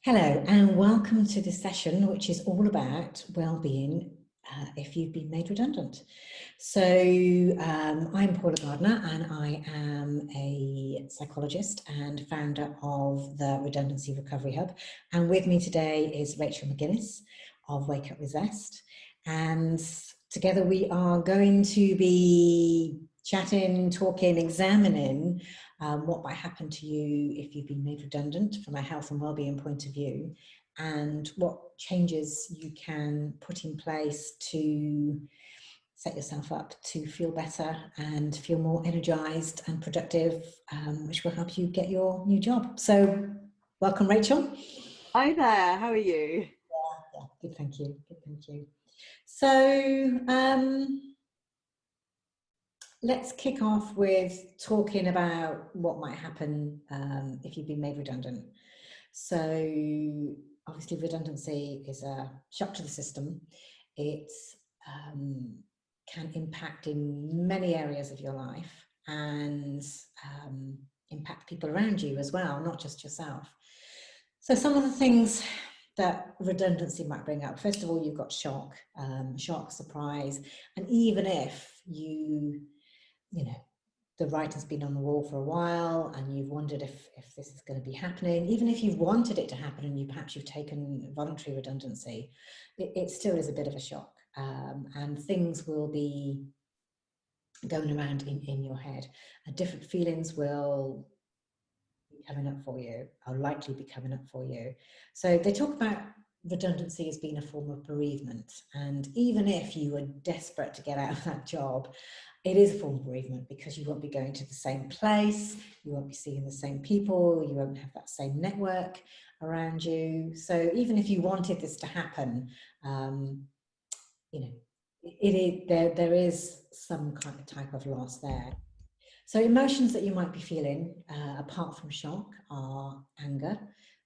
Hello, and welcome to this session, which is all about well-being if you've been made redundant. So I'm Paula Gardner, and I am a psychologist and founder of the Redundancy Recovery Hub. And with me today is Rachel McGuinness of Wake Up with Zest. And together we are going to be chatting, talking, examining what might happen to you if you've been made redundant from a health and wellbeing point of view, and what changes you can put in place to set yourself up to feel better and feel more energized and productive, which will help you get your new job. So welcome, Rachel. Hi there, how are you? Yeah, good, thank you. Good, thank you. So let's kick off with talking about what might happen if you've been made redundant. So obviously redundancy is a shock to the system. It can impact in many areas of your life and impact people around you as well, not just yourself. So some of the things that redundancy might bring up, first of all, you've got shock, surprise, and even if you know, the writing's been on the wall for a while and you've wondered if this is going to be happening, even if you've wanted it to happen and perhaps you've taken voluntary redundancy, it still is a bit of a shock, and things will be going around in your head, and different feelings will be coming up for you, or likely be coming up for you. So they talk about redundancy as being a form of bereavement, and even if you were desperate to get out of that job, it is a form of bereavement because you won't be going to the same place, you won't be seeing the same people, you won't have that same network around you. So even if you wanted this to happen, you know, there is some kind of type of loss there. So emotions that you might be feeling, apart from shock, are anger.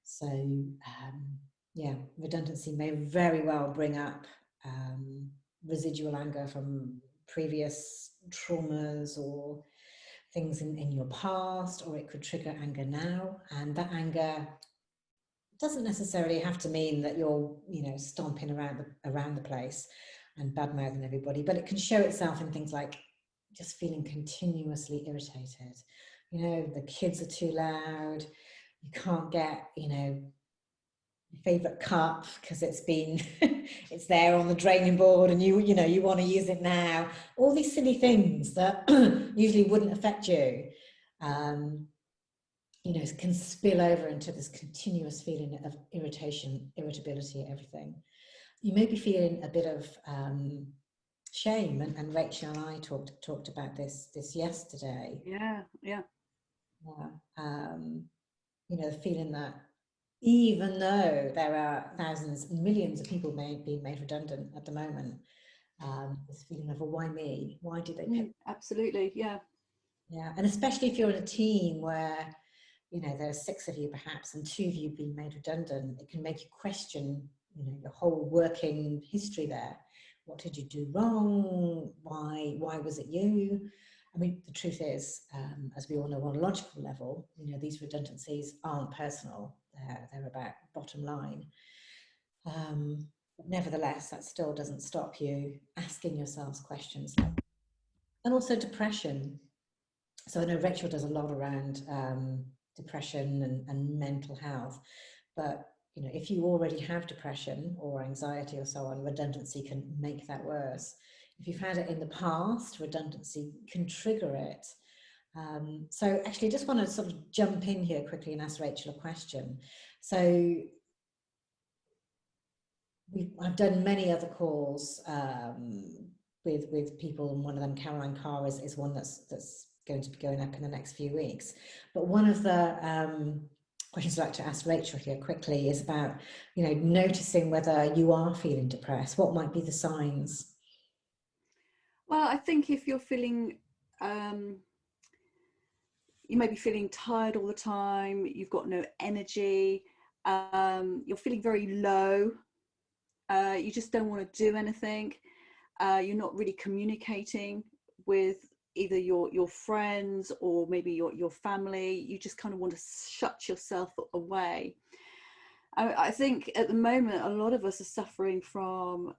So yeah, redundancy may very well bring up residual anger from previous traumas or things in your past, or it could trigger anger now. And that anger doesn't necessarily have to mean that you're, stomping around the place and bad mouthing everybody, but it can show itself in things like just feeling continuously irritated. The kids are too loud. You can't get, your favorite cup because it's been it's there on the draining board and you want to use it now. All these silly things that usually wouldn't affect you, can spill over into this continuous feeling of irritation, irritability, everything. You may be feeling a bit of shame, and Rachel and I talked about this yesterday. Yeah. Yeah. The feeling that even though there are thousands, millions of people being made redundant at the moment, this feeling of, well, why me? Why did they pick? Absolutely, yeah. Yeah, and especially if you're in a team where there are 6 of you perhaps, and 2 of you being made redundant, it can make you question, your whole working history there. What did you do wrong? Why was it you? I mean, the truth is, as we all know, on a logical level, these redundancies aren't personal. They're about bottom line. But nevertheless, that still doesn't stop you asking yourselves questions. And also depression. So I know Rachel does a lot around depression and mental health, but if you already have depression or anxiety or so on, redundancy can make that worse. If you've had it in the past, redundancy can trigger it. So actually, I just want to sort of jump in here quickly and ask Rachel a question. So I've done many other calls with people, and one of them, Caroline Carr, is one that's going to be going up in the next few weeks. But one of the questions I'd like to ask Rachel here quickly is about, noticing whether you are feeling depressed. What might be the signs? Well, I think if you're feeling, you may be feeling tired all the time, you've got no energy, you're feeling very low, you just don't want to do anything, you're not really communicating with either your friends or maybe your family, you just kind of want to shut yourself away. I think at the moment, a lot of us are suffering from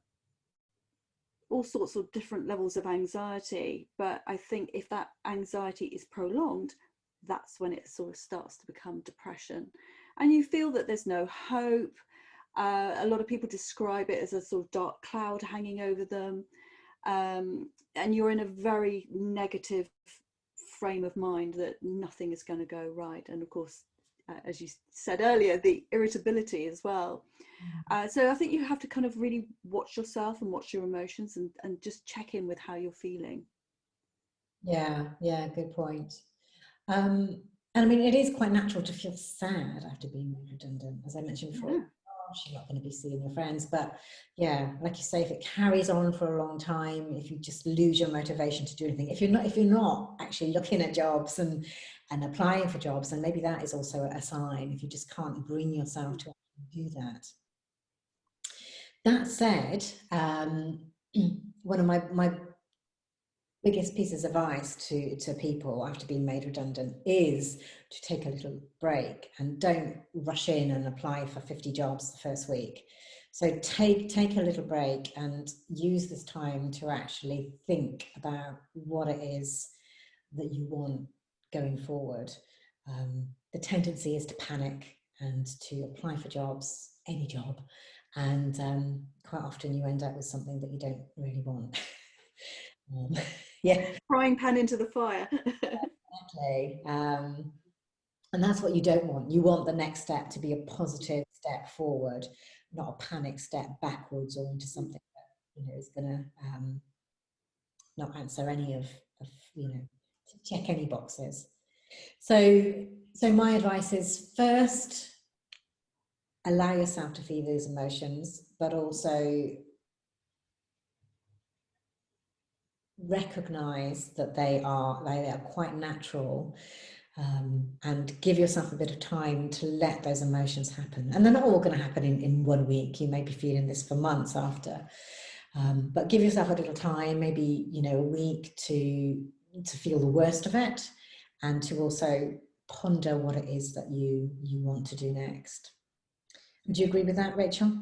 all sorts of different levels of anxiety. But I think if that anxiety is prolonged, that's when it sort of starts to become depression. And you feel that there's no hope. A lot of people describe it as a sort of dark cloud hanging over them. And you're in a very negative frame of mind that nothing is going to go right. And of course, as you said earlier, the irritability as well. So I think you have to kind of really watch yourself and watch your emotions, and just check in with how you're feeling. Yeah, yeah, good point. And I mean, it is quite natural to feel sad after being made redundant. As I mentioned before, Yeah. gosh, you're not going to be seeing your friends. But yeah, like you say, if it carries on for a long time, if you just lose your motivation to do anything, if you're not actually looking at jobs and applying for jobs, then maybe that is also a sign. If you just can't bring yourself to do that. That said, one of my biggest pieces of advice to people after being made redundant is to take a little break and don't rush in and apply for 50 jobs the first week. So take a little break and use this time to actually think about what it is that you want going forward. The tendency is to panic and to apply for jobs, any job, and quite often you end up with something that you don't really want. Yeah, Frying pan into the fire. exactly. And that's what you don't want. You want the next step to be a positive step forward, not a panic step backwards or into something that is going to not answer any of to check any boxes. So my advice is, first, allow yourself to feel those emotions, but also recognize that they are quite natural, and give yourself a bit of time to let those emotions happen. And they're not all going to happen in 1 week. You may be feeling this for months after, but give yourself a little time, maybe a week, to feel the worst of it, and to also ponder what it is that you want to do next. Would you agree with that, Rachel?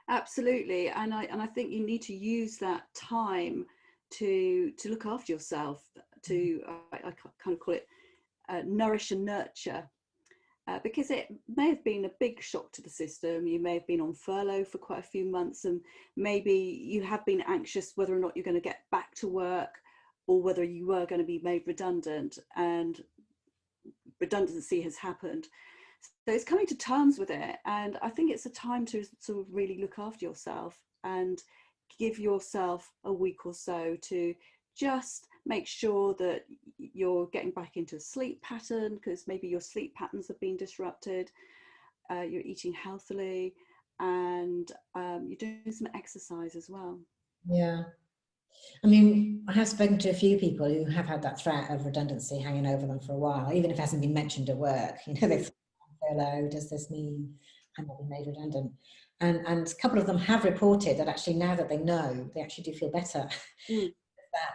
Absolutely, and I think you need to use that time to look after yourself. To I kind of call it nourish and nurture, because it may have been a big shock to the system. You may have been on furlough for quite a few months, and maybe you have been anxious whether or not you're going to get back to work, or whether you were going to be made redundant, and redundancy has happened. So it's coming to terms with it, and I think it's a time to sort of really look after yourself and give yourself a week or so to just make sure that you're getting back into a sleep pattern, because maybe your sleep patterns have been disrupted, you're eating healthily, and you're doing some exercise as well. Yeah. I mean, I have spoken to a few people who have had that threat of redundancy hanging over them for a while, even if it hasn't been mentioned at work. They've furlough, does this mean I'm not being made redundant? And a couple of them have reported that actually, now that they know, they actually do feel better.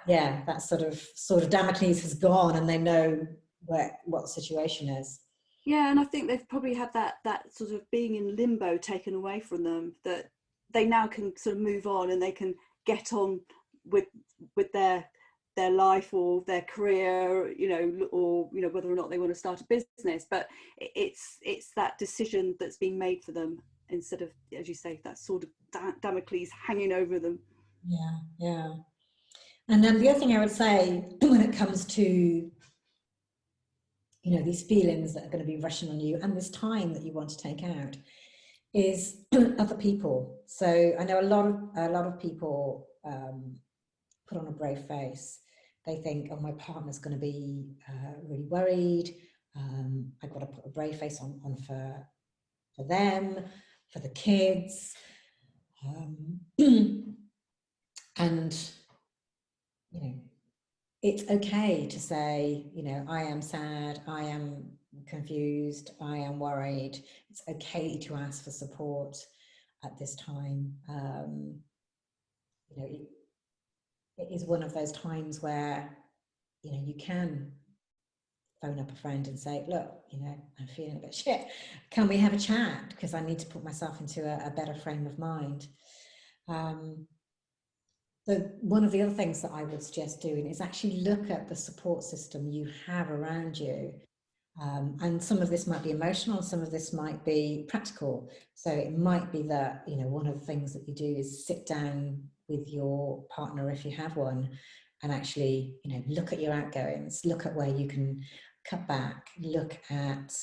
That sort of Damocles has gone, and they know what the situation is. Yeah, and I think they've probably had that sort of being in limbo taken away from them, that they now can sort of move on, and they can get on with their life or their career, or whether or not they want to start a business. But it's that decision that's being made for them, instead of, as you say, that sort of Damocles hanging over them. Yeah. And then the other thing I would say, when it comes to these feelings that are going to be rushing on you, and this time that you want to take out, is other people. So I know a lot of people put on a brave face. They think, oh, my partner's going to be really worried. I've got to put a brave face on for them, for the kids, and it's okay to say, I am sad, I am confused, I am worried. It's okay to ask for support at this time. It is one of those times where you can phone up a friend and say, look, you know, I'm feeling a bit shit. Can we have a chat? Because I need to put myself into a better frame of mind. So one of the other things that I would suggest doing is actually look at the support system you have around you. And some of this might be emotional, some of this might be practical. So it might be that, you know, one of the things that you do is sit down with your partner, if you have one, and actually, you know, look at your outgoings, look at where you can cut back, look at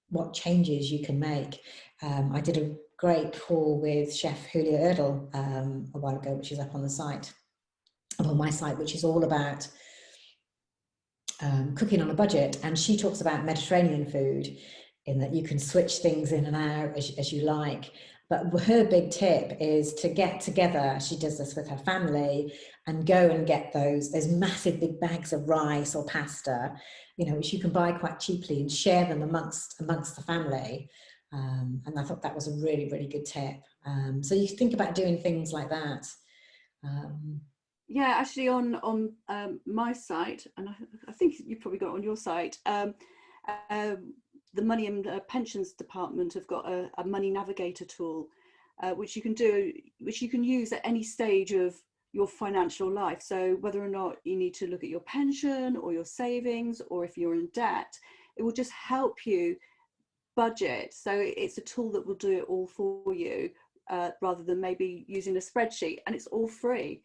what changes you can make. I did a great call with Chef Julia Erdl a while ago, which is up on the site, up on my site, which is all about cooking on a budget, and she talks about Mediterranean food, in that you can switch things in and out as you like. But her big tip is to get together. She does this with her family, and go and get those massive big bags of rice or pasta, you know, which you can buy quite cheaply, and share them amongst the family. And I thought that was a really, really good tip. So you think about doing things like that. Yeah, actually on my site, and I think you've probably got it on your site, the Money and Pensions Department have got a money navigator tool, which you can use at any stage of your financial life. So whether or not you need to look at your pension or your savings, or if you're in debt, it will just help you budget. So it's a tool that will do it all for you, rather than maybe using a spreadsheet, and it's all free.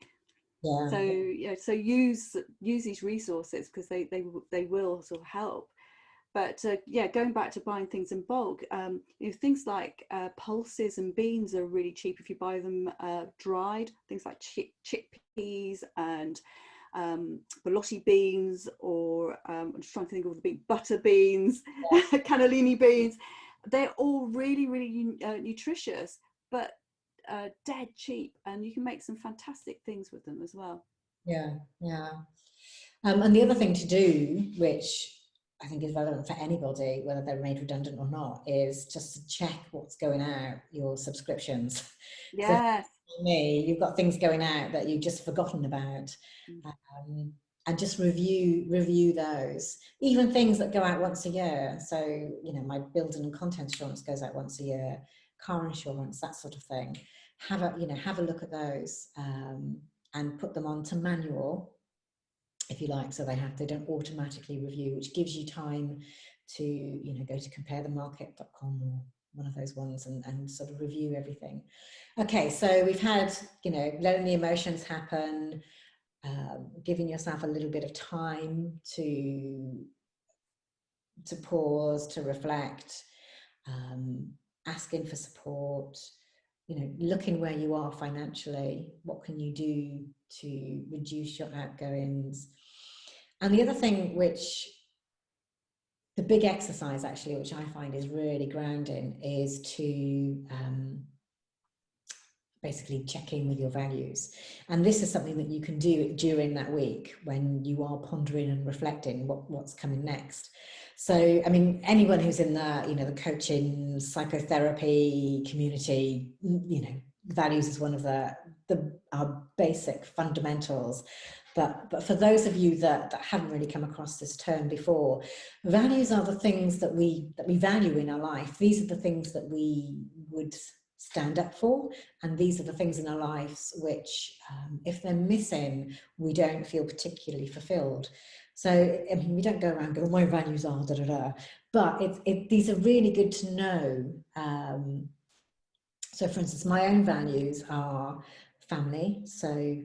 Yeah. So yeah, so use these resources, because they will sort of help. But yeah, going back to buying things in bulk, you know, things like pulses and beans are really cheap if you buy them dried. Things like chickpeas and bolotti beans, or I'm just trying to think of the big butter beans, cannellini beans. They're all really, really nutritious, but dead cheap, and you can make some fantastic things with them as well. Yeah, yeah. And the other thing to do, which I think is relevant for anybody, whether they're made redundant or not, is just to check what's going out, your subscriptions. Yes. So for me, you've got things going out that you've just forgotten about. And just review those. Even things that go out once a year. So, you know, my building and content insurance goes out once a year, car insurance, that sort of thing. Have a look at those, and put them onto manual, if you like, so they don't automatically review, which gives you time to, you know, go to comparethemarket.com or one of those ones, and sort of review everything. Okay, so we've had, you know, letting the emotions happen, giving yourself a little bit of time to pause, to reflect, asking for support, you know, looking where you are financially, what can you do to reduce your outgoings. And the other thing, which the big exercise actually, which I find is really grounding, is to basically check in with your values. And this is something that you can do during that week when you are pondering and reflecting what's coming next. So, I mean, anyone who's in the, you know, the coaching, psychotherapy community, you know, values is one of our basic fundamentals. But for those of you that haven't really come across this term before, values are the things that we value in our life. These are the things that we would stand up for, and these are the things in our lives which, if they're missing, we don't feel particularly fulfilled. So, I mean, we don't go around going, my values are da da da, but these are really good to know. So, for instance, my own values are family. So,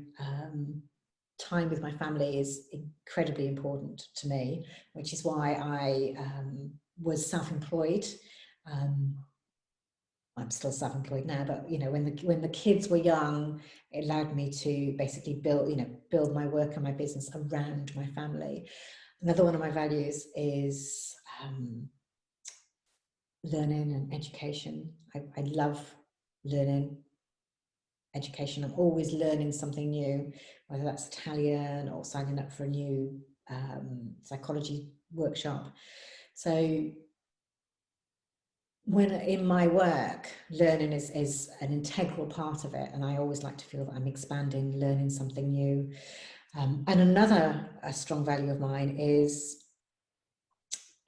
time with my family is incredibly important to me, which is why I was self-employed. I'm still self-employed now, but you know, when the kids were young, it allowed me to basically build my work and my business around my family. Another one of my values is learning and education. I love learning, education. I'm always learning something new, whether that's Italian or signing up for a new psychology workshop. So when in my work, learning is an integral part of it, and I always like to feel that I'm expanding, learning something new. And another strong value of mine is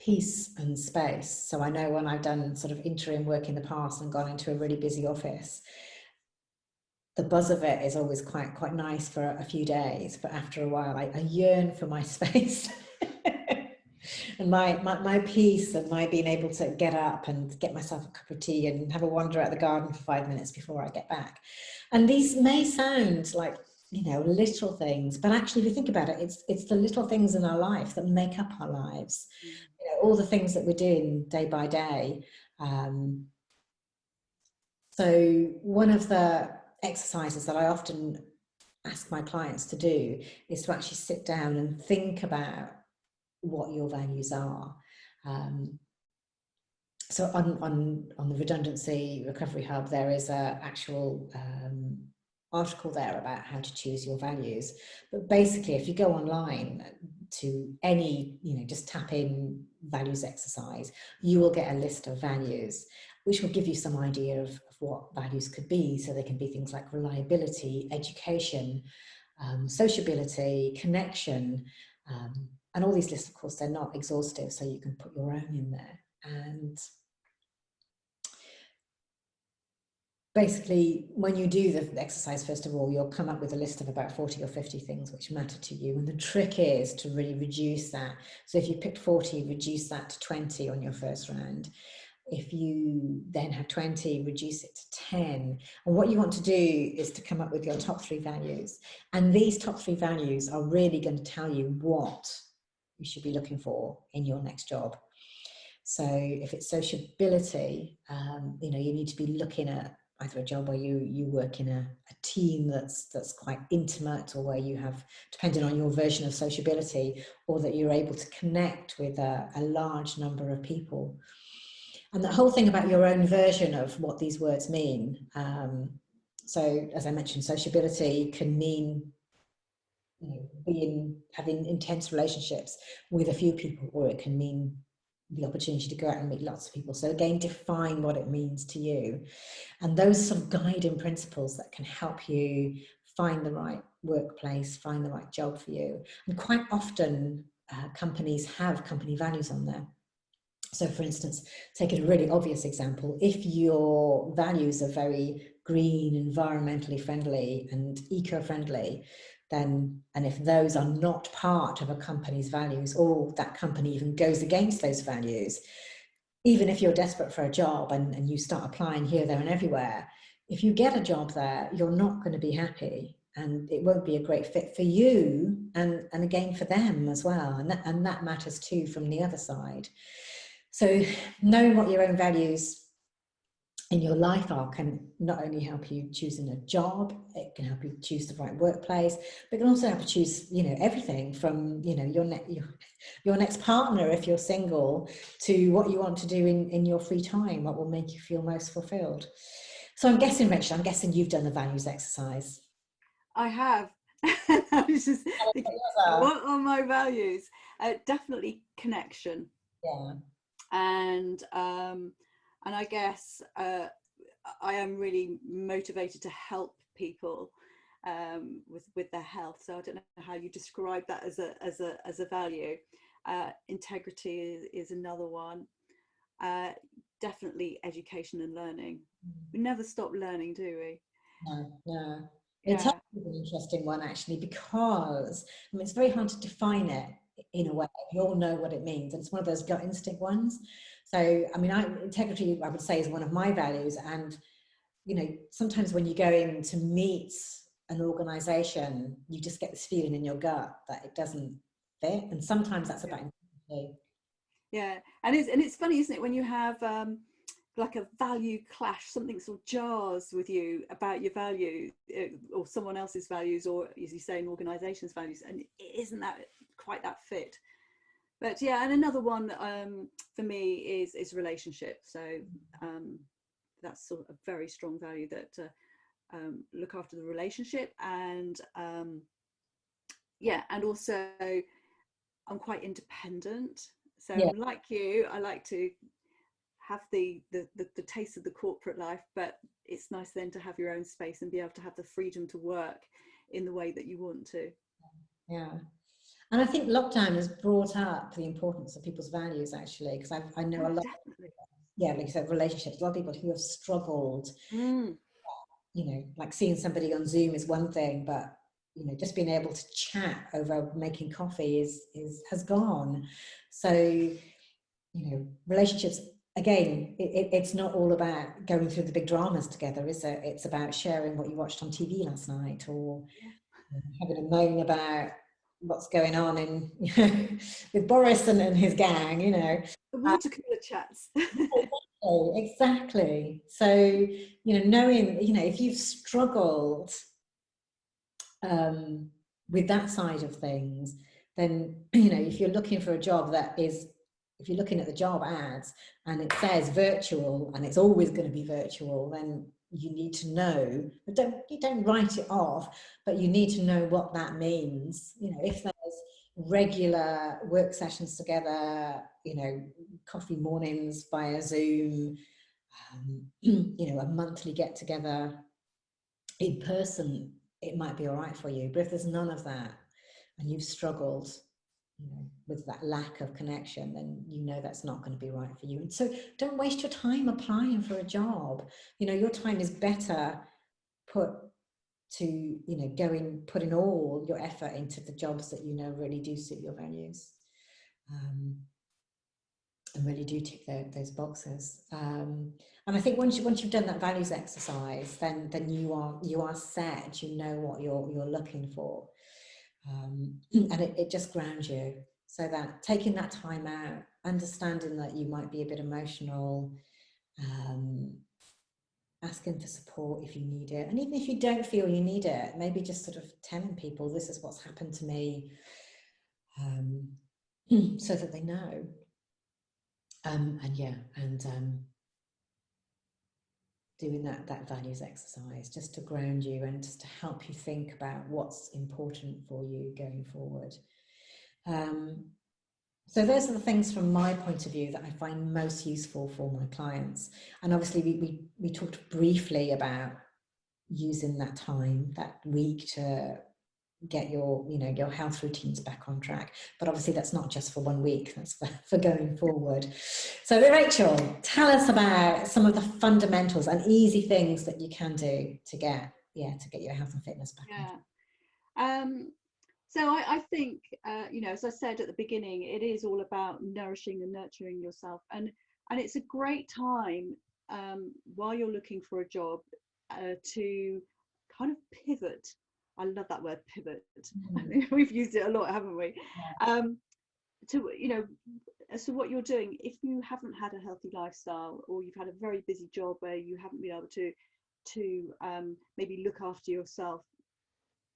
peace and space. So I know when I've done sort of interim work in the past and gone into a really busy office, the buzz of it is always quite nice for a few days, but after a while I yearn for my space and my peace, and my being able to get up and get myself a cup of tea and have a wander out the garden for 5 minutes before I get back. And these may sound like, you know, little things, but actually if you think about it, it's the little things in our life that make up our lives. You know, all the things that we're doing day by day. So one of the exercises that I often ask my clients to do is to actually sit down and think about what your values are. So on the Redundancy Recovery Hub, there is a actual article there about how to choose your values. But basically, if you go online to any, you know, just tap in values exercise, you will get a list of values, which will give you some idea of what values could be. So they can be things like reliability, education, sociability, connection, and all these lists, of course, they're not exhaustive, so you can put your own in there. And basically, when you do the exercise, first of all, you'll come up with a list of about 40 or 50 things which matter to you. And the trick is to really reduce that. So if you picked 40, reduce that to 20 on your first round. If you then have 20, reduce it to 10. And what you want to do is to come up with your top 3 values. And these top 3 values are really going to tell you what you should be looking for in your next job. So if it's sociability, you know, you need to be looking at either a job where you work in a team that's quite intimate, or where you have, depending on your version of sociability, or that you're able to connect with a large number of people. And the whole thing about your own version of what these words mean. So as I mentioned, sociability can mean, you know, having intense relationships with a few people, or it can mean the opportunity to go out and meet lots of people. So again, define what it means to you. And those sort of guiding principles that can help you find the right workplace, find the right job for you. And quite often companies have company values on there. So for instance, take a really obvious example. If your values are very green, environmentally friendly and eco-friendly, then, and if those are not part of a company's values, or that company even goes against those values, even if you're desperate for a job and you start applying here, there and everywhere, if you get a job there, you're not going to be happy, and it won't be a great fit for you, and again for them as well. And that matters too from the other side. So knowing what your own values in your life are can not only help you choosing a job, it can help you choose the right workplace, but it can also help you choose, you know, everything from, you know, your next partner if you're single, to what you want to do in your free time, what will make you feel most fulfilled. So I'm guessing, Rachel, you've done the values exercise. I have. I was just thinking, what are my values? Definitely connection. Yeah. And I guess I am really motivated to help people with their health. So I don't know how you describe that as a value. Integrity is another one. Definitely education and learning. We never stop learning, do we? No. Yeah. It's an interesting one, actually, because I mean, it's very hard to define it in a way. We all know what it means, and it's one of those gut instinct ones. So, I mean, integrity, I would say, is one of my values. And, you know, sometimes when you go in to meet an organization, you just get this feeling in your gut that it doesn't fit. And sometimes that's about integrity. Yeah, and it's funny, isn't it, when you have like a value clash, something sort of jars with you about your value, or someone else's values, or as you say, an organization's values, and it isn't that quite that fit. But yeah, and another one for me is relationship. So that's sort of a very strong value, that look after the relationship, and yeah, and also I'm quite independent. So Yeah. like you, I like to have the taste of the corporate life, but it's nice then to have your own space and be able to have the freedom to work in the way that you want to. Yeah. And I think lockdown has brought up the importance of people's values, actually, because I know a lot, Definitely. yeah, like you said, relationships, a lot of people who have struggled, Mm. you know, like seeing somebody on Zoom is one thing, but, you know, just being able to chat over making coffee has gone. So, you know, relationships, again, it's not all about going through the big dramas together, is it? It's about sharing what you watched on TV last night, or having a moan about what's going on in, you know, with Boris and his gang, you know. The water cooler chats. Exactly. So, you know, knowing, you know, if you've struggled with that side of things, then, you know, if you're looking for a job that is, if you're looking at the job ads and it says virtual and it's always going to be virtual, then you need to know, but you don't write it off, but you need to know what that means. You know, if there's regular work sessions together, you know, coffee mornings via Zoom, you know, a monthly get together in person, it might be all right for you. But if there's none of that and you've struggled, you know, with that lack of connection, then you know that's not going to be right for you. And so don't waste your time applying for a job. You know, your time is better put to, you know, putting all your effort into the jobs that you know really do suit your values. And really do tick those boxes. And I think once you've done that values exercise, then you are set. You know what you're looking for, and it just grounds you. So that taking that time out, understanding that you might be a bit emotional, asking for support if you need it, and even if you don't feel you need it, maybe just sort of telling people this is what's happened to me, so that they know. Doing that values exercise just to ground you and just to help you think about what's important for you going forward. So those are the things from my point of view that I find most useful for my clients. And obviously we talked briefly about using that time, that week, to get your, you know, your health routines back on track. But obviously that's not just for 1 week, that's for going forward. So Rachel, tell us about some of the fundamentals and easy things that you can do to get your health and fitness back on track. So I think, you know, as I said at the beginning, it is all about nourishing and nurturing yourself. And it's a great time while you're looking for a job to kind of pivot. I love that word, pivot. We've used it a lot, haven't we? To, you know, as to what you're doing, if you haven't had a healthy lifestyle, or you've had a very busy job where you haven't been able to maybe look after yourself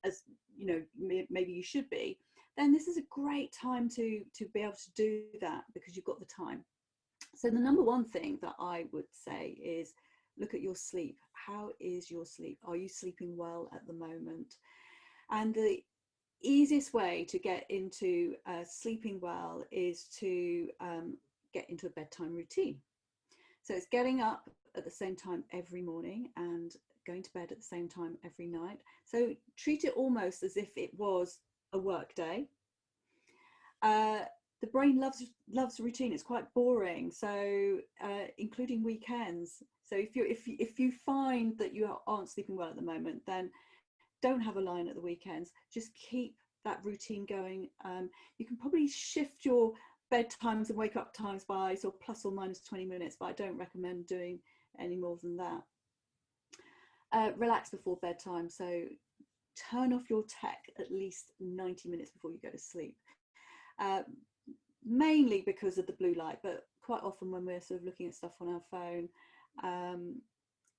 as, you know, maybe you should be, then this is a great time to be able to do that, because you've got the time. So the number one thing that I would say is look at your sleep. How is your sleep? Are you sleeping well at the moment? And the easiest way to get into sleeping well is to get into a bedtime routine. So it's getting up at the same time every morning and going to bed at the same time every night. So treat it almost as if it was a work day. The brain loves routine. It's quite boring. So including weekends. So if you find that you aren't sleeping well at the moment, then don't have a line at the weekends. Just keep that routine going. You can probably shift your bedtimes and wake up times by sort of plus or minus 20 minutes, but I don't recommend doing any more than that. Relax before bedtime. So turn off your tech at least 90 minutes before you go to sleep. Mainly because of the blue light, but quite often when we're sort of looking at stuff on our phone,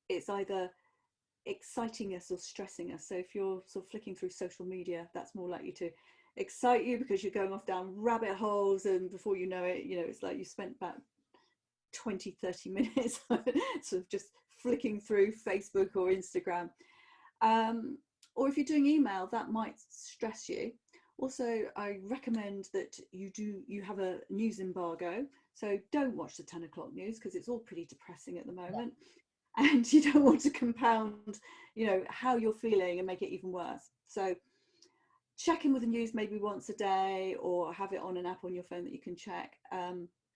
it's either exciting us or stressing us. So if you're sort of flicking through social media, that's more likely to excite you because you're going off down rabbit holes, and before you know it, you know, it's like you spent about 20-30 minutes sort of just flicking through Facebook or Instagram. Or if you're doing email, that might stress you. Also, I recommend that you have a news embargo. So don't watch the 10 o'clock news, because it's all pretty depressing at the moment. And you don't want to compound, you know, how you're feeling and make it even worse. So check in with the news maybe once a day, or have it on an app on your phone that you can check.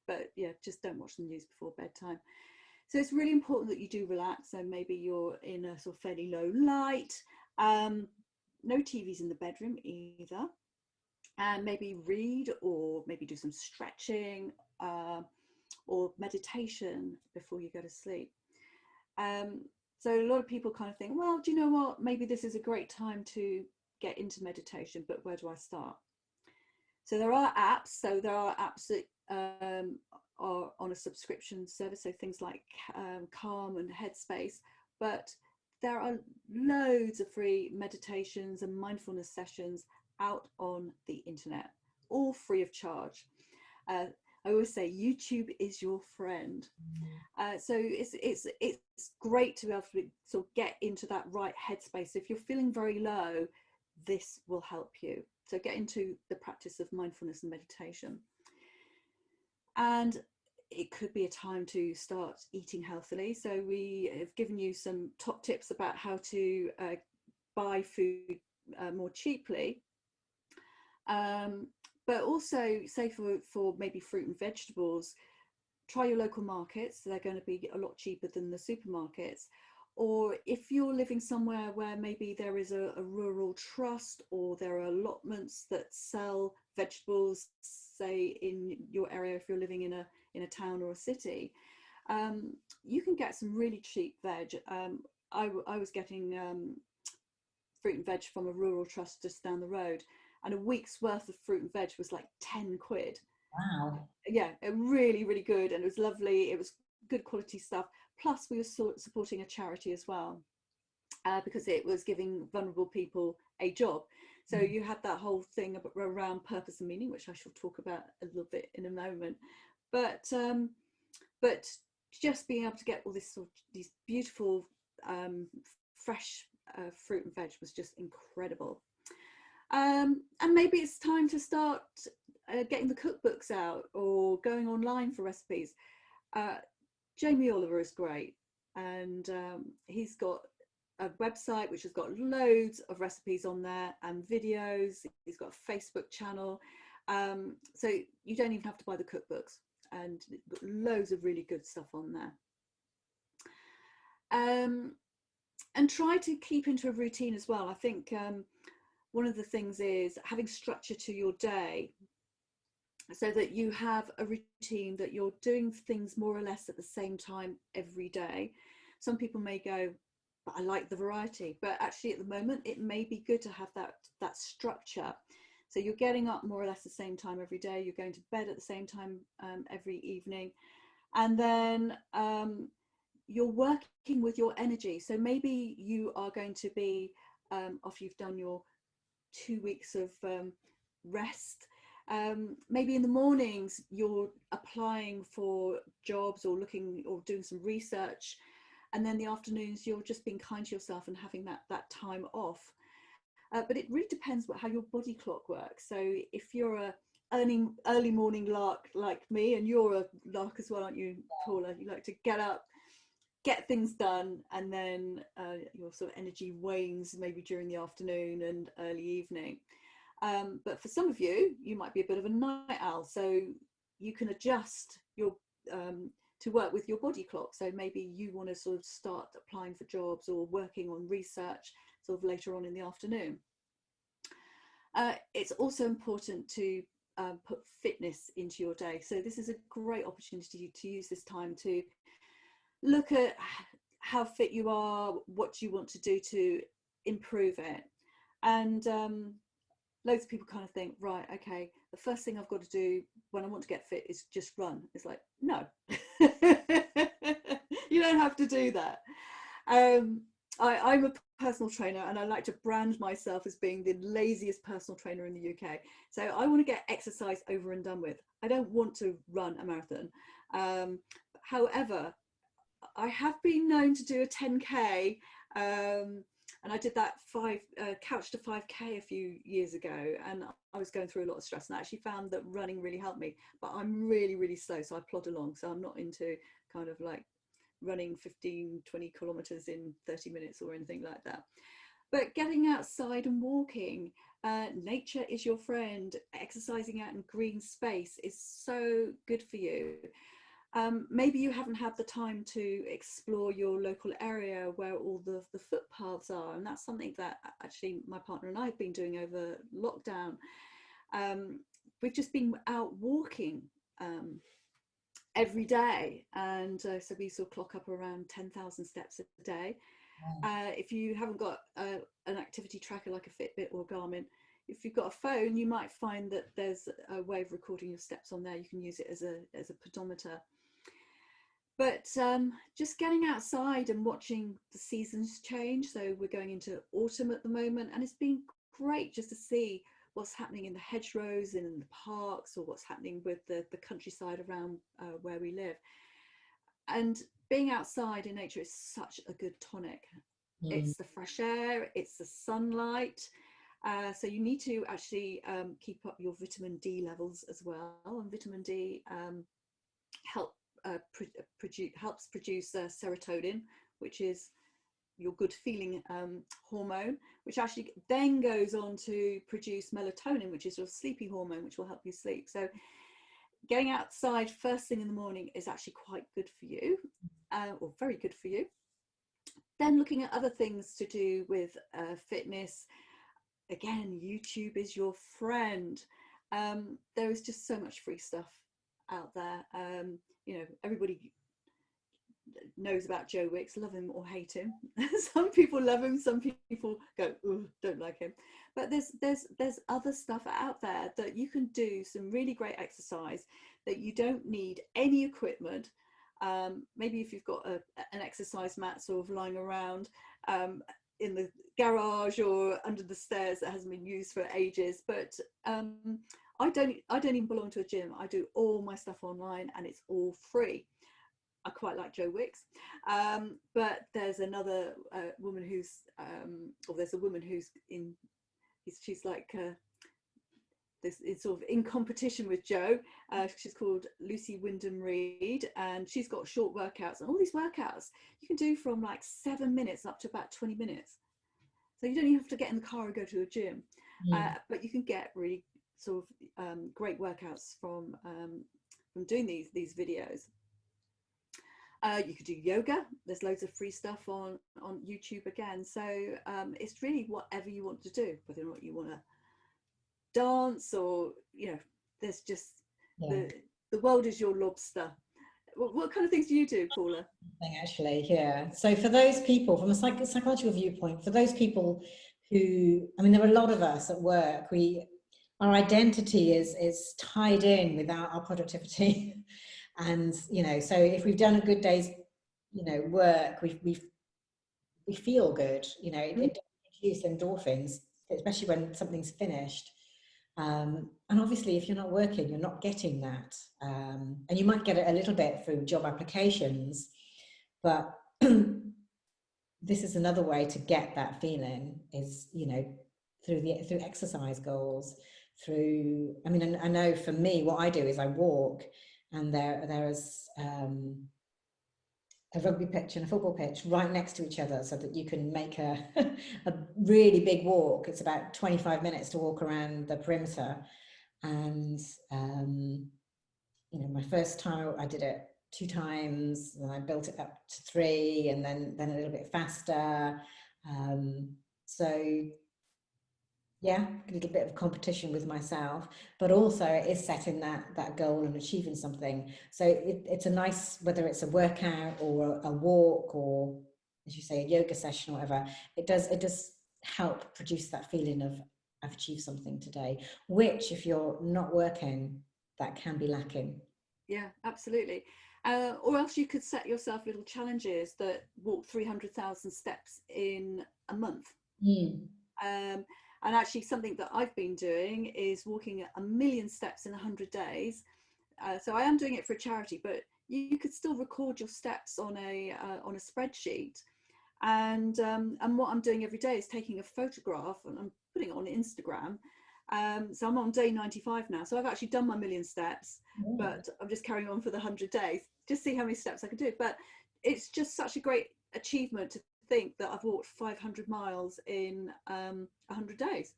But yeah, just don't watch the news before bedtime. So it's really important that you do relax. So maybe you're in a sort of fairly low light. No TVs in the bedroom either. And maybe read, or maybe do some stretching or meditation before you go to sleep. So a lot of people kind of think, well, do you know what? Maybe this is a great time to get into meditation, but where do I start? So there are apps. So there are apps that are on a subscription service. So things like Calm and Headspace, but there are loads of free meditations and mindfulness sessions out on the internet, all free of charge. I always say YouTube is your friend. So it's great to be able to sort of get into that right headspace. If you're feeling very low, this will help you. So get into the practice of mindfulness and meditation. And it could be a time to start eating healthily. So we have given you some top tips about how to buy food more cheaply. But also, say for maybe fruit and vegetables, try your local markets. They're going to be a lot cheaper than the supermarkets. Or if you're living somewhere where maybe there is a rural trust, or there are allotments that sell vegetables, say in your area, if you're living in a town or a city, you can get some really cheap veg. I was getting fruit and veg from a rural trust just down the road, and a week's worth of fruit and veg was like 10 quid. Wow. Yeah, really, really good. And it was lovely. It was good quality stuff. Plus we were supporting a charity as well, because it was giving vulnerable people a job. So you had that whole thing around purpose and meaning, which I shall talk about a little bit in a moment. But just being able to get all this these beautiful fresh fruit and veg was just incredible. And maybe it's time to start getting the cookbooks out, or going online for recipes. Jamie Oliver is great, and he's got a website which has got loads of recipes on there and videos. He's got a Facebook channel, so you don't even have to buy the cookbooks, and loads of really good stuff on there. And try to keep into a routine as well. I think one of the things is having structure to your day, so that you have a routine, that you're doing things more or less at the same time every day. Some people may go, but I like the variety, but actually at the moment it may be good to have that structure. So you're getting up more or less the same time every day, you're going to bed at the same time every evening, and then you're working with your energy. So maybe you are going to be, after you've done your 2 weeks of rest, maybe in the mornings you're applying for jobs, or looking, or doing some research, and then the afternoons you're just being kind to yourself and having that time off. But it really depends how your body clock works. So if you're a early morning lark like me, and you're a lark as well, aren't you, Paula? You like to get up, get things done, and then your sort of energy wanes maybe during the afternoon and early evening. But for some of you, you might be a bit of a night owl, so you can adjust your to work with your body clock. So maybe you want to sort of start applying for jobs or working on research sort of later on in the afternoon. It's also important to put fitness into your day. So this is a great opportunity to use this time to look at how fit you are, what you want to do to improve it. And loads of people kind of think, right, okay, the first thing I've got to do when I want to get fit is just run. It's like, no, you don't have to do that. I'm a personal trainer, and I like to brand myself as being the laziest personal trainer in the UK. So I want to get exercise over and done with. I don't want to run a marathon. However, I have been known to do a 10K, and I did that couch to 5K a few years ago, and I was going through a lot of stress, and I actually found that running really helped me. But I'm really, really slow, so I plod along. So I'm not into kind of like running 15-20 kilometers in 30 minutes or anything like that. But getting outside and walking, nature is your friend. Exercising out in green space is so good for you. Maybe you haven't had the time to explore your local area where all the footpaths are, and that's something that actually my partner and I have been doing over lockdown. We've just been out walking every day, and so we sort of clock up around 10,000 steps a day. If you haven't got an activity tracker like a Fitbit or Garmin, if you've got a phone, you might find that there's a way of recording your steps on there. You can use it as a pedometer. But just getting outside and watching the seasons change. So we're going into autumn at the moment, and it's been great just to see what's happening in the hedgerows and in the parks, or what's happening with the countryside around where we live. And being outside in nature is such a good tonic. It's the fresh air, it's the sunlight. So you need to actually keep up your vitamin D levels as well. And vitamin D helps produce serotonin, which is your good feeling hormone, which actually then goes on to produce melatonin, which is your sleepy hormone, which will help you sleep. So getting outside first thing in the morning is actually quite good for you, or very good for you. Then looking at other things to do with fitness, again, YouTube is your friend. There is just so much free stuff out there. You know, everybody knows about Joe Wicks, love him or hate him. Some people love him, some people go, ooh, don't like him. But there's other stuff out there that you can do some really great exercise that you don't need any equipment. Maybe if you've got an exercise mat sort of lying around in the garage or under the stairs that hasn't been used for ages, but I don't even belong to a gym. I do all my stuff online and it's all free. I quite like Joe Wicks, but there's another woman who's, or there's a woman who's she's like this is sort of in competition with Joe. She's called Lucy Wyndham Reed, and she's got short workouts, and all these workouts you can do from like 7 minutes up to about 20 minutes. So you don't even have to get in the car and go to a gym, but you can get really sort of great workouts from doing these videos. You could do yoga. There's loads of free stuff on YouTube again. So it's really whatever you want to do, whether or not you want to dance or, you know, there's just the world is your lobster. What kind of things do you do, Paula? Actually, yeah. So for those people, from a psychological viewpoint, for those people who, I mean, there are a lot of us at work, our identity is tied in with our productivity. And, you know, so if we've done a good day's, you know, work, we feel good, you know, it produces endorphins, especially when something's finished. And obviously, if you're not working, you're not getting that. And you might get it a little bit through job applications, but this is another way to get that feeling is, you know, through exercise goals, through, I mean, I know for me, what I do is I walk, and there is a rugby pitch and a football pitch right next to each other, so that you can make a really big walk. It's about 25 minutes to walk around the perimeter. And you know, my first time I did it 2 times, and I built it up to 3, and then a little bit faster. So yeah, a little bit of competition with myself, but also it is setting that goal and achieving something. So it's a nice, whether it's a workout or a walk, or as you say, a yoga session or whatever, it does help produce that feeling of I've achieved something today, which if you're not working, that can be lacking. Yeah, absolutely. Or else you could set yourself little challenges that walk 300,000 steps in a month. And actually something that I've been doing is walking 1 million steps in 100 days. So I am doing it for a charity, but you could still record your steps on a spreadsheet. And what I'm doing every day is taking a photograph and I'm putting it on Instagram. So I'm on day 95 now. So I've actually done my 1 million steps, but I'm just carrying on for the 100 days, just see how many steps I can do. But it's just such a great achievement to think that I've walked 500 miles in 100 days,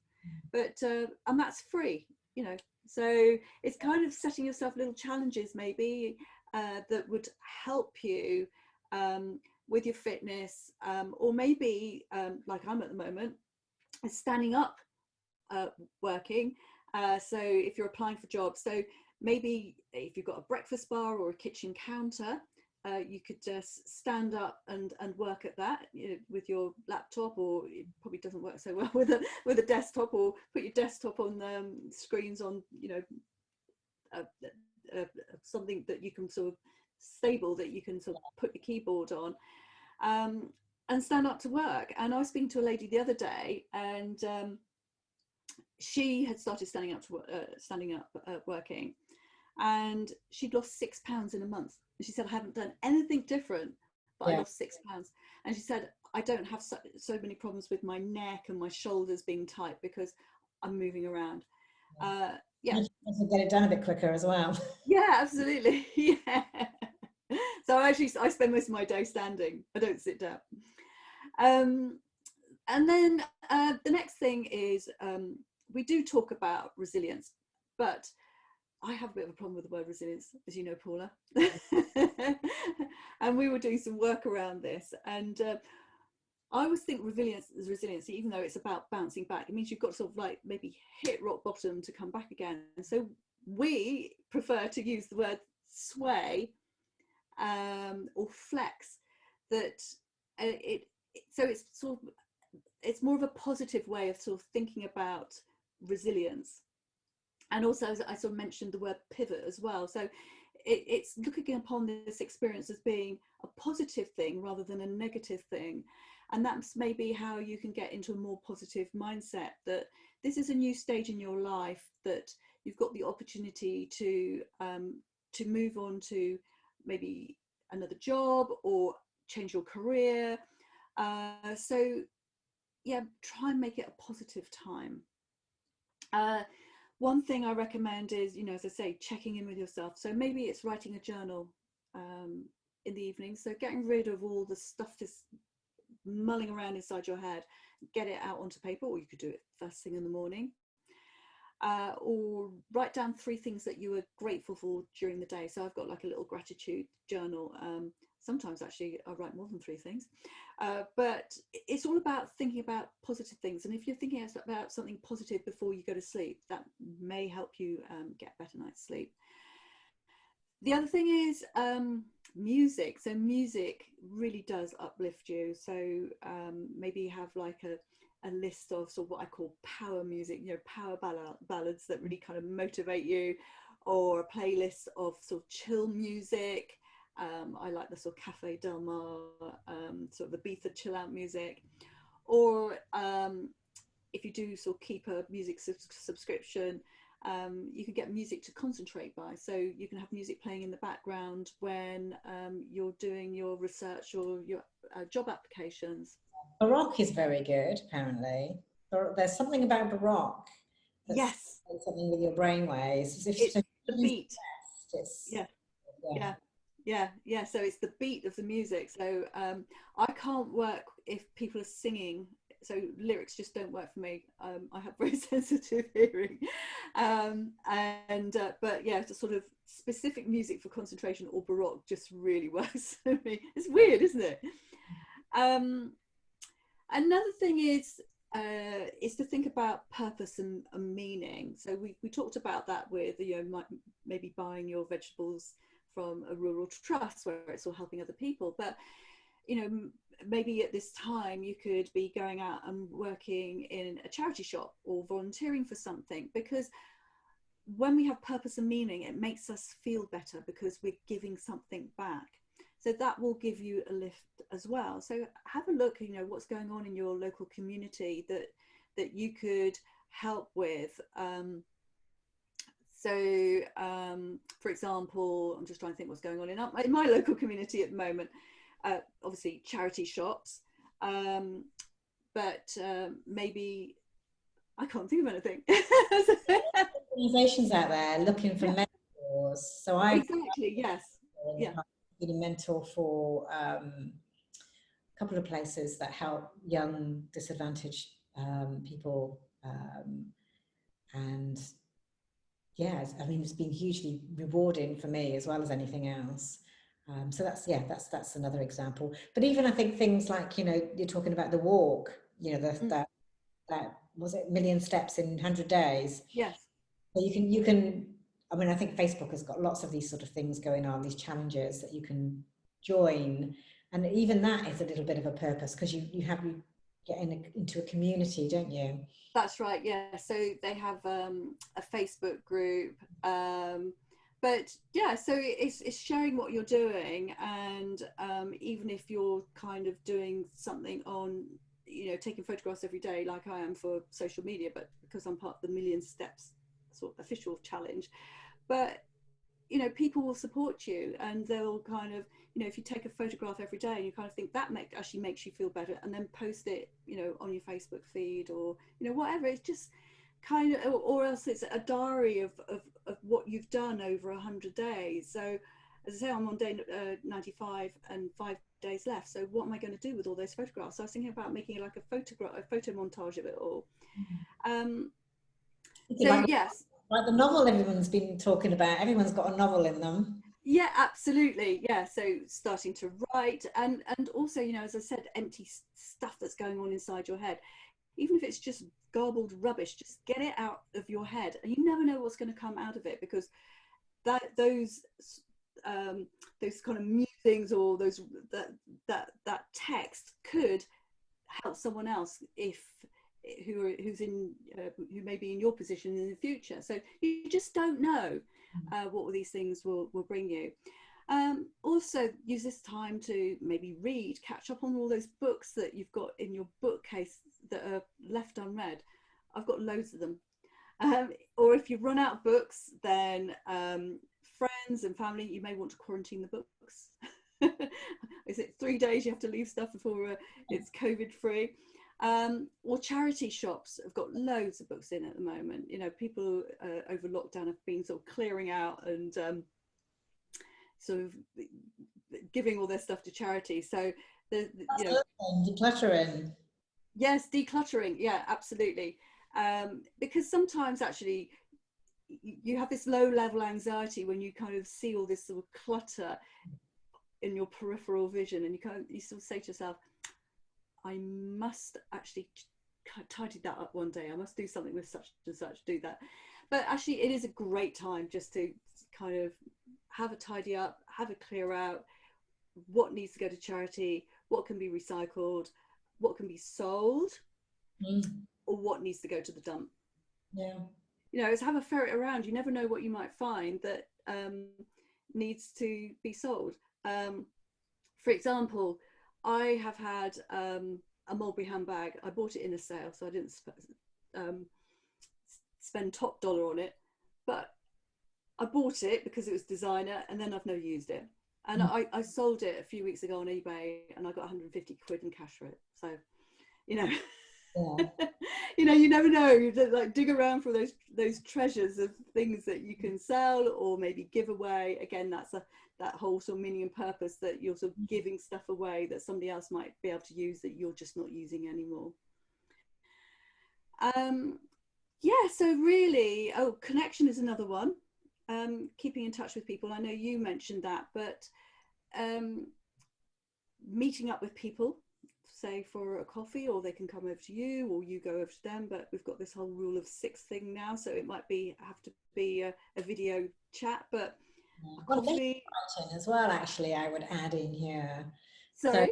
but and that's free, you know. So it's kind of setting yourself little challenges maybe that would help you with your fitness, or maybe like I'm at the moment, standing up working. So if you're applying for jobs, so maybe if you've got a breakfast bar or a kitchen counter, you could just stand up and work at that, you know, with your laptop, or it probably doesn't work so well with a desktop, or put your desktop on screens on, you know, something that you can sort of stable, that you can sort of put your keyboard on, and stand up to work. And I was speaking to a lady the other day, and she had started standing up working, and she'd lost £6 in a month. And she said, I haven't done anything different, but I lost £6. And she said, I don't have so many problems with my neck and my shoulders being tight because I'm moving around. Yeah. Also get it done a bit quicker as well. Yeah, absolutely. Yeah. So I spend most of my day standing. I don't sit down. And then the next thing is, we do talk about resilience, but I have a bit of a problem with the word resilience, as you know, Paula. And we were doing some work around this, and I always think resilience, even though it's about bouncing back, it means you've got to sort of like maybe hit rock bottom to come back again. And so we prefer to use the word sway or flex. That so it's sort of, it's more of a positive way of sort of thinking about resilience. And also, as I sort of mentioned, the word pivot as well. So it's looking upon this experience as being a positive thing rather than a negative thing. And that's maybe how you can get into a more positive mindset, that this is a new stage in your life, that you've got the opportunity to move on to maybe another job or change your career. So yeah, try and make it a positive time. One thing I recommend is, you know, as I say, checking in with yourself. So maybe it's writing a journal in the evening. So getting rid of all the stuff that's mulling around inside your head, get it out onto paper, or you could do it first thing in the morning. Or write down 3 things that you were grateful for during the day. So I've got like a little gratitude journal. Sometimes actually I write more than 3 things. But it's all about thinking about positive things. And if you're thinking about something positive before you go to sleep, that may help you get a better night's sleep. The other thing is music. So music really does uplift you. So maybe you have like a list of sort of what I call power music, you know, power ballads that really kind of motivate you, or a playlist of sort of chill music. I like the sort of Cafe Del Mar, sort of Ibiza chill out music. Or if you do sort of keep a music subscription, you can get music to concentrate by. So you can have music playing in the background when you're doing your research or your job applications. Baroque is very good, apparently. There's something about Baroque that's yes, something with your brainwaves. it's the beat. Yeah. So it's the beat of the music. So I can't work if people are singing. So lyrics just don't work for me. I have very sensitive hearing, but yeah, the sort of specific music for concentration or Baroque just really works for me. It's weird, isn't it? Another thing is to think about purpose and meaning. So we talked about that with, you know, maybe buying your vegetables from a rural trust where it's all helping other people. But, you know, maybe at this time you could be going out and working in a charity shop or volunteering for something, because when we have purpose and meaning, it makes us feel better because we're giving something back. So that will give you a lift as well. So have a look, you know, what's going on in your local community that you could help with. For example, I'm just trying to think what's going on in my local community at the moment. Obviously charity shops, but maybe I can't think of anything. Organisations out there looking for mentors. So exactly, yes, yeah. Been a mentor for a couple of places that help young disadvantaged people, and yeah, I mean, it's been hugely rewarding for me as well as anything else. So that's another example. But even I think things like, you know, you're talking about the walk, you know, that was it, million steps in 100 days. Yes. So you can, I mean, I think Facebook has got lots of these sort of things going on, these challenges that you can join. And even that is a little bit of a purpose, because you get into a community, don't you? That's right, yeah. So they have a Facebook group. But yeah, so it's sharing what you're doing, and even if you're kind of doing something on, you know, taking photographs every day like I am for social media, but because I'm part of the Million Steps sort of official challenge, but you know, people will support you, and they'll kind of, you know, if you take a photograph every day and you kind of think that actually makes you feel better, and then post it, you know, on your Facebook feed, or, you know, whatever. It's just kind of, or else it's a diary of what you've done over 100 days. So as I say, I'm on day 95 and 5 days left. So what am I going to do with all those photographs? So I was thinking about making like a photo montage of it all. So yes. Like the novel everyone's been talking about, everyone's got a novel in them. Yeah, absolutely. Yeah, so starting to write, and also, you know, as I said, empty stuff that's going on inside your head, even if it's just garbled rubbish, just get it out of your head, and you never know what's going to come out of it, because those kind of musings, or that text could help someone else who may be in your position in the future. So you just don't know what these things will bring you. Also use this time to maybe catch up on all those books that you've got in your bookcase that are left unread. I've got loads of them. Or if you run out of books, then friends and family, you may want to quarantine the books. Is it 3 days you have to leave stuff before it's COVID free? Or charity shops have got loads of books in at the moment. You know, people over lockdown have been sort of clearing out and sort of giving all their stuff to charity. So you know, decluttering. Yes, decluttering. Yeah, absolutely. Because sometimes actually you have this low level anxiety when you kind of see all this sort of clutter in your peripheral vision, and you sort of say to yourself, I must actually tidy that up one day. I must do something with such and such, do that. But actually it is a great time just to kind of have a tidy up, have a clear out, what needs to go to charity, what can be recycled, what can be sold, or what needs to go to the dump. Yeah. You know, it's have a ferret around. You never know what you might find that needs to be sold. For example, I have had a Mulberry handbag. I bought it in a sale, so I didn't spend top dollar on it, but I bought it because it was designer, and then I've never used it. And I sold it a few weeks ago on eBay, and I got 150 quid in cash for it. So, you know, yeah. You know, you never know. You like dig around for those treasures of things that you can sell or maybe give away. Again, that's that whole sort of meaning and purpose, that you're sort of giving stuff away that somebody else might be able to use that you're just not using anymore. Yeah, so really, connection is another one. Keeping in touch with people. I know you mentioned that, but meeting up with people, say for a coffee, or they can come over to you, or you go over to them. But we've got this whole rule of 6 thing now, so it might have to be a video chat, but coffee as well. Actually, I would add in here. Sorry? So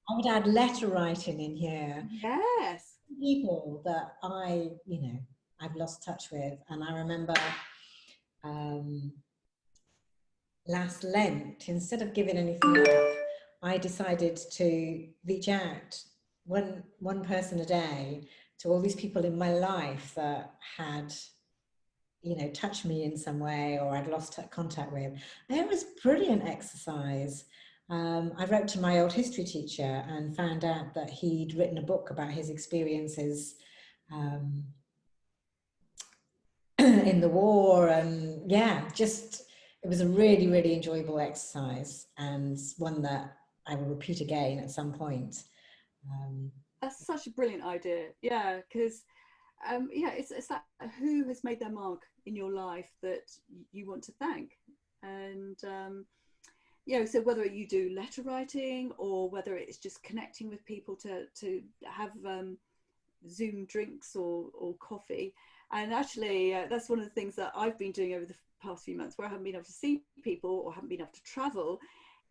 I would add letter writing in here. Yes. People that I've lost touch with, and I remember last Lent, instead of giving anything up, I decided to reach out one person a day to all these people in my life that had, touched me in some way, or I'd lost contact with. And it was brilliant exercise. I wrote to my old history teacher and found out that he'd written a book about his experiences in the war, and it was a really, really enjoyable exercise, and one that I will repeat again at some point. That's such a brilliant idea. Yeah, because yeah, it's that who has made their mark in your life that you want to thank, and you know, so whether you do letter writing or whether it's just connecting with people to have Zoom drinks or coffee. And actually, that's one of the things that I've been doing over the past few months, where I haven't been able to see people or haven't been able to travel,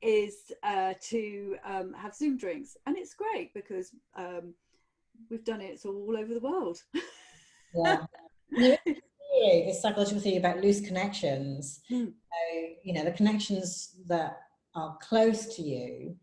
is to have Zoom drinks. And it's great because we've done it sort of all over the world. Yeah. And there is a theory, this psychological theory about loose connections. Mm. So, you know, the connections that are close to you,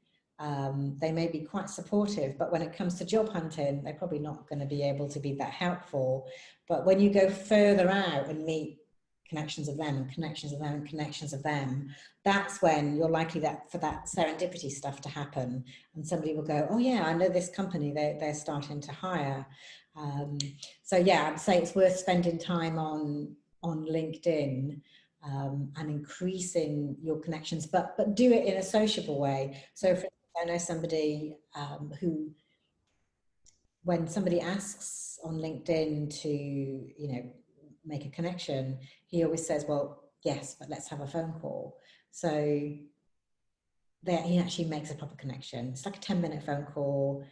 they may be quite supportive, but when it comes to job hunting, they're probably not going to be able to be that helpful. But when you go further out and meet connections of them and connections of them and connections of them, that's when you're likely that for that serendipity stuff to happen, and somebody will go, oh yeah, I know this company, they're starting to hire. So yeah, I'd say it's worth spending time on LinkedIn, and increasing your connections, but do it in a sociable way. So for instance, I know somebody who, when somebody asks on LinkedIn to, you know, make a connection, he always says, well, yes, but let's have a phone call. So there, he actually makes a proper connection. It's like a 10-minute phone call,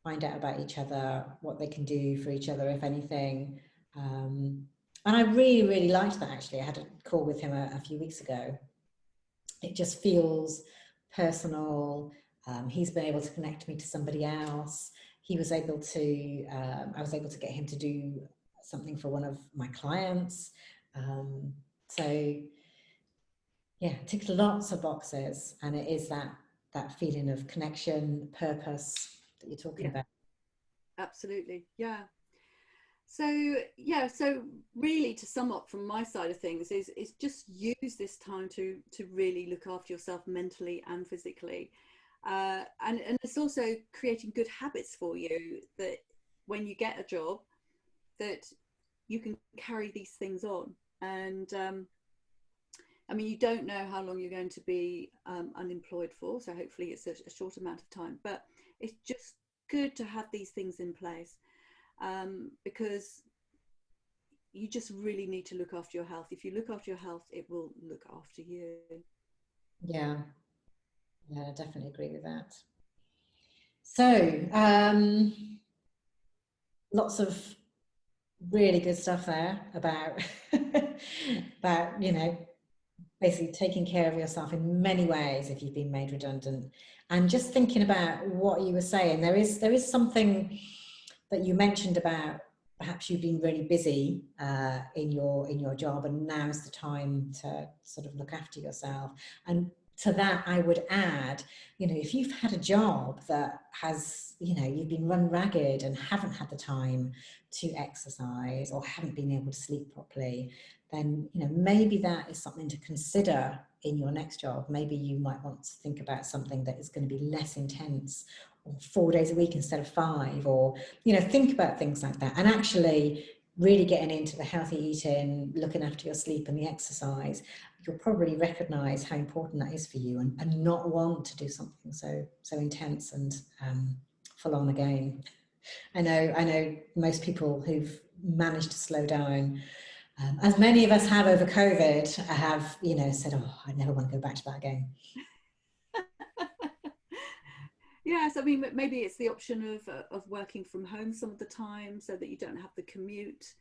find out about each other, what they can do for each other, if anything. And I really, really liked that, actually. I had a call with him a few weeks ago. It just feels personal. He's been able to connect me to somebody else. He was able to, I was able to get him to do something for one of my clients. So yeah, ticks lots of boxes, and it is that feeling of connection, purpose that you're talking Yeah, about. absolutely. Yeah. So yeah, so really to sum up from my side of things is just use this time to really look after yourself mentally and physically. And it's also creating good habits for you, that when you get a job, that you can carry these things on. And I mean, you don't know how long you're going to be unemployed for, so hopefully it's a short amount of time, but it's just good to have these things in place, because you just really need to look after your health. If you look after your health, it will look after you. Yeah, yeah, I definitely agree with that. So, lots of really good stuff there about about, you know, basically taking care of yourself in many ways if you've been made redundant. And just thinking about what you were saying, there is something that you mentioned about perhaps you've been really busy in your job, and now's the time to sort of look after yourself. And to that, I would add, you know, if you've had a job that has, you know, you've been run ragged and haven't had the time to exercise or haven't been able to sleep properly, then, you know, maybe that is something to consider in your next job. Maybe you might want to think about something that is going to be less intense, or 4 days a week instead of 5, or, you know, think about things like that. And actually really getting into the healthy eating, looking after your sleep and the exercise, you'll probably recognize how important that is for you, and not want to do something so intense and full on again. I know most people who've managed to slow down, as many of us have over COVID, have, you know, said, oh, I never want to go back to that again. Yes, I mean, maybe it's the option of working from home some of the time, so that you don't have the commute.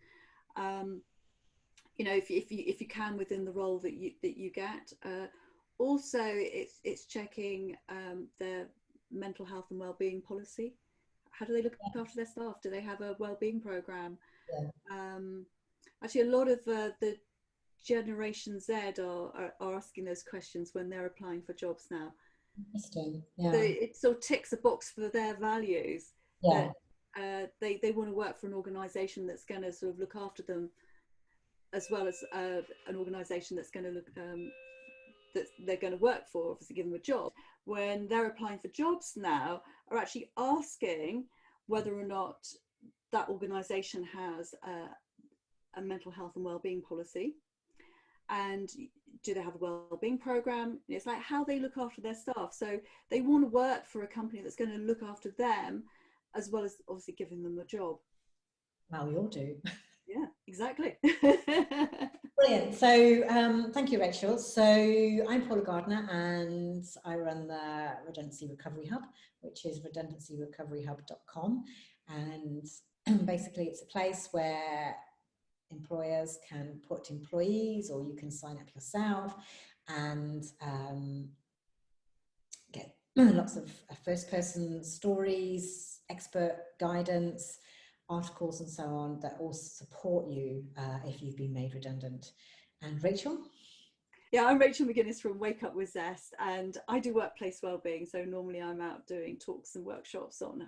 You know, if you can within the role that you get. Also, it's checking their mental health and wellbeing policy. How do they look after their staff? Do they have a wellbeing program? Yeah. Actually, a lot of the Generation Z are asking those questions when they're applying for jobs now. Interesting. So Yeah. it sort of ticks a box for their values, Yeah. that they want to work for an organisation that's going to sort of look after them, as well as an organisation that's going to look that they're going to work for, obviously give them a job. When they're applying for jobs now, are actually asking whether or not that organisation has a mental health and wellbeing policy. And do they have a wellbeing program? It's like how they look after their staff. So they want to work for a company that's going to look after them, as well as obviously giving them a job. Well, we all do. Yeah, exactly. Brilliant. So thank you, Rachel. So I'm Paula Gardner, and I run the Redundancy Recovery Hub, which is redundancyrecoveryhub.com. And basically it's a place where employers can put employees, or you can sign up yourself and get lots of first-person stories, expert guidance, articles and so on that all support you if you've been made redundant. And Rachel? Yeah, I'm Rachel McGuinness from Wake Up with Zest, and I do workplace wellbeing. So normally I'm out doing talks and workshops on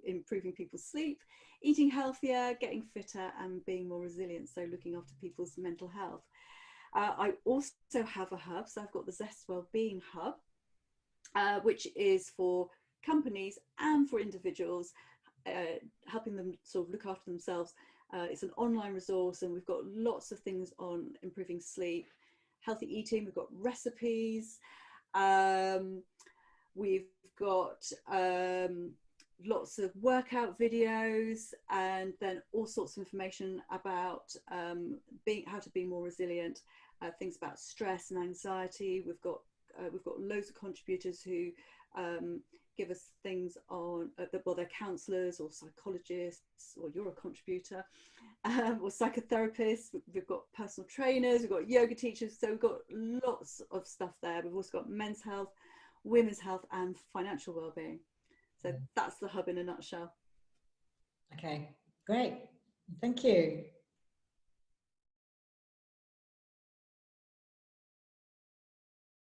improving people's sleep, eating healthier, getting fitter, and being more resilient. So looking after people's mental health. I also have a hub. So I've got the Zest Wellbeing Hub, which is for companies and for individuals, helping them sort of look after themselves. It's an online resource, and we've got lots of things on improving sleep, healthy eating. We've got recipes. We've got lots of workout videos, and then all sorts of information about how to be more resilient, things about stress and anxiety. We've got loads of contributors who give us things on, well, they're counsellors or psychologists, or you're a contributor, or psychotherapists. We've got personal trainers, we've got yoga teachers, so we've got lots of stuff there. We've also got men's health, women's health, and financial well-being. So that's the hub in a nutshell. Okay, great. Thank you.